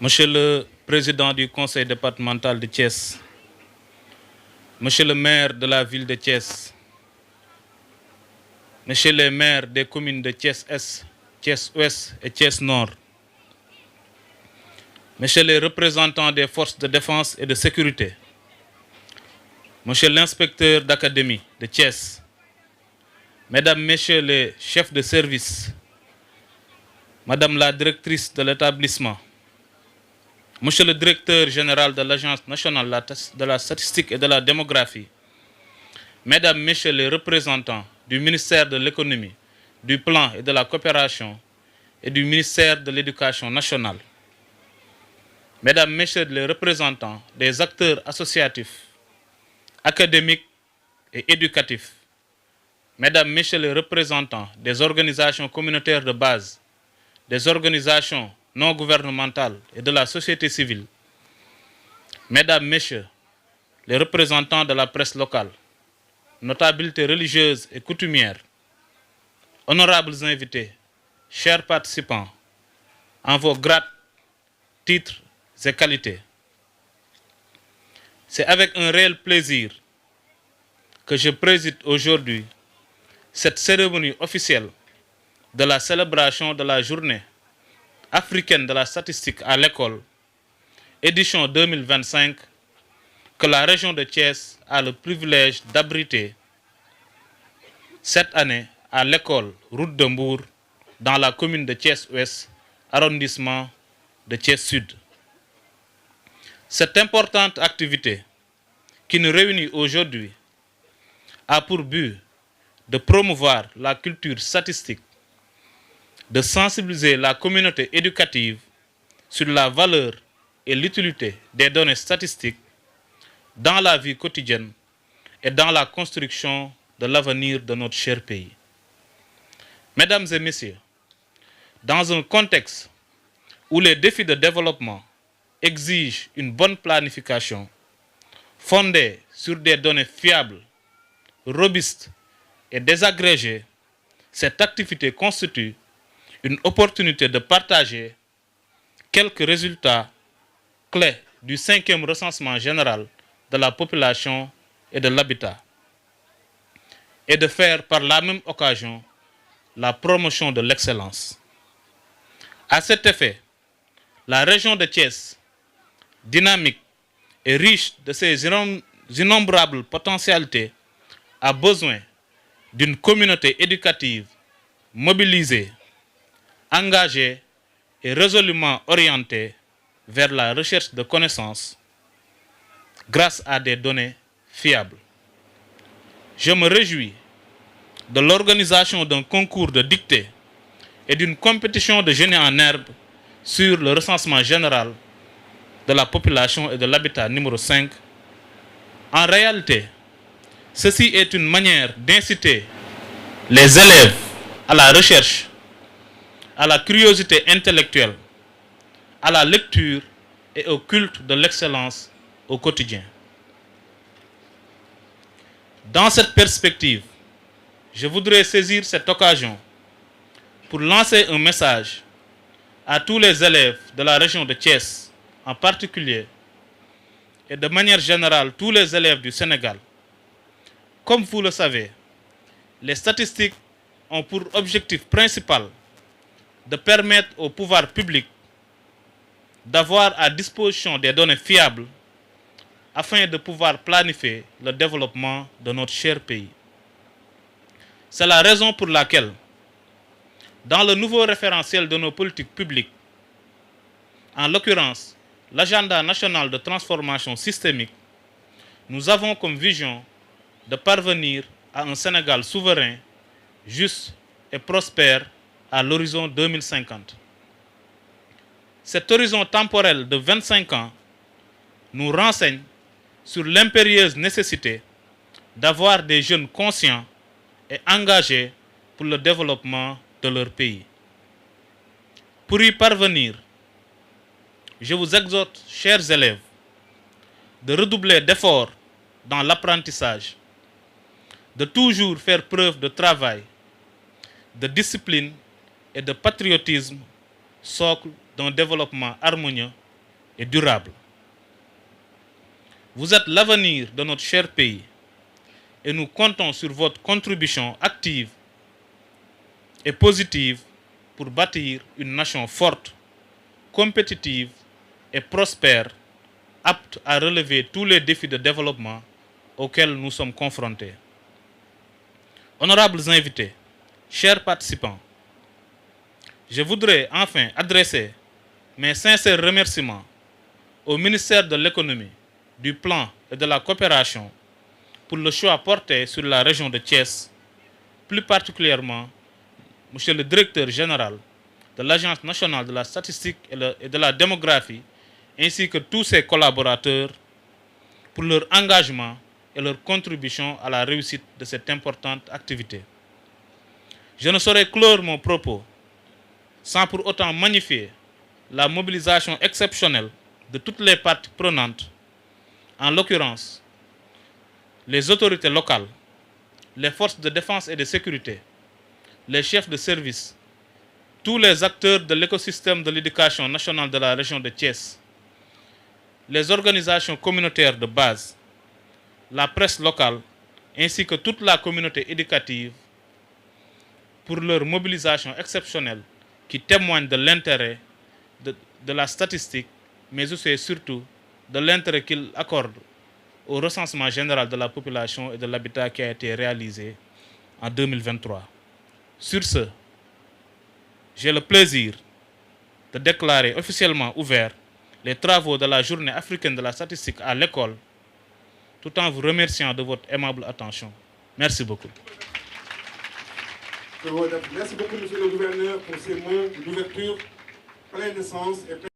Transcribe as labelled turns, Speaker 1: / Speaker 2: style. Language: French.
Speaker 1: Monsieur le Président du Conseil départemental de Thiès, Monsieur le maire de la ville de Thiès, Monsieur les maires des communes de Thiès-Est, Thiès-Ouest et Thiès-Nord, Monsieur les représentants des forces de défense et de sécurité, Monsieur l'inspecteur d'académie de Thiès, Mesdames, Messieurs les chefs de service, Madame la directrice de l'établissement, Monsieur le directeur général de l'Agence nationale de la statistique et de la démographie, Mesdames, Messieurs les représentants du ministère de l'économie, du plan et de la coopération et du ministère de l'éducation nationale, Mesdames, Messieurs les représentants des acteurs associatifs, académiques et éducatifs, Mesdames, Messieurs les représentants des organisations communautaires de base, des organisations non gouvernementales et de la société civile, Mesdames, Messieurs les représentants de la presse locale, notabilités religieuses et coutumières, honorables invités, chers participants, en vos grades, titres et qualités. C'est avec un réel plaisir que je préside aujourd'hui cette cérémonie officielle de la célébration de la journée africaine de la statistique à l'école, édition 2025, que la région de Thiès a le privilège d'abriter cette année à l'école Route de Mbour dans la commune de Thiès-Ouest, arrondissement de Thiès-Sud. Cette importante activité qui nous réunit aujourd'hui a pour but de promouvoir la culture statistique, de sensibiliser la communauté éducative sur la valeur et l'utilité des données statistiques dans la vie quotidienne et dans la construction de l'avenir de notre cher pays. Mesdames et messieurs, dans un contexte où les défis de développement exigent une bonne planification fondée sur des données fiables, robustes et désagrégées, cette activité constitue une opportunité de partager quelques résultats clés du 5e recensement général de la population et de l'habitat, et de faire par la même occasion la promotion de l'excellence. À cet effet, la région de Thiès, dynamique et riche de ses innombrables potentialités, a besoin d'une communauté éducative mobilisée, engagée et résolument orientée vers la recherche de connaissances grâce à des données fiables. Je me réjouis de l'organisation d'un concours de dictée et d'une compétition de génie en herbe sur le recensement général de la population et de l'habitat numéro 5. En réalité, ceci est une manière d'inciter les élèves à la recherche, à la curiosité intellectuelle, à la lecture et au culte de l'excellence au quotidien. Dans cette perspective, je voudrais saisir cette occasion pour lancer un message à tous les élèves de la région de Thiès en particulier et de manière générale tous les élèves du Sénégal. Comme vous le savez, les statistiques ont pour objectif principal de permettre au pouvoir public d'avoir à disposition des données fiables afin de pouvoir planifier le développement de notre cher pays. C'est la raison pour laquelle, dans le nouveau référentiel de nos politiques publiques, en l'occurrence l'agenda national de transformation systémique, nous avons comme vision de parvenir à un Sénégal souverain, juste et prospère à l'horizon 2050. Cet horizon temporel de 25 ans nous renseigne sur l'impérieuse nécessité d'avoir des jeunes conscients et engagés pour le développement de leur pays. Pour y parvenir, je vous exhorte, chers élèves, de redoubler d'efforts dans l'apprentissage, de toujours faire preuve de travail, de discipline et de patriotisme, socle d'un développement harmonieux et durable. Vous êtes l'avenir de notre cher pays et nous comptons sur votre contribution active et positive pour bâtir une nation forte, compétitive et prospère, apte à relever tous les défis de développement auxquels nous sommes confrontés. Honorables invités, chers participants, je voudrais enfin adresser mes sincères remerciements au ministère de l'Économie, du Plan et de la Coopération pour le choix porté sur la région de Thiès, plus particulièrement Monsieur le Directeur général de l'Agence nationale de la statistique et de la démographie, ainsi que tous ses collaborateurs pour leur engagement et leur contribution à la réussite de cette importante activité. Je ne saurais clore mon propos sans pour autant magnifier la mobilisation exceptionnelle de toutes les parties prenantes, en l'occurrence les autorités locales, les forces de défense et de sécurité, les chefs de service, tous les acteurs de l'écosystème de l'éducation nationale de la région de Thiès, les organisations communautaires de base, la presse locale, ainsi que toute la communauté éducative pour leur mobilisation exceptionnelle qui témoigne de l'intérêt de la statistique, mais aussi et surtout de l'intérêt qu'ils accordent au recensement général de la population et de l'habitat qui a été réalisé en 2023. Sur ce, j'ai le plaisir de déclarer officiellement ouverts les travaux de la Journée africaine de la statistique à l'école, tout en vous remerciant de votre aimable attention. Merci beaucoup.
Speaker 2: Merci beaucoup, Monsieur le Gouverneur, pour ces mots d'ouverture pleins de sens et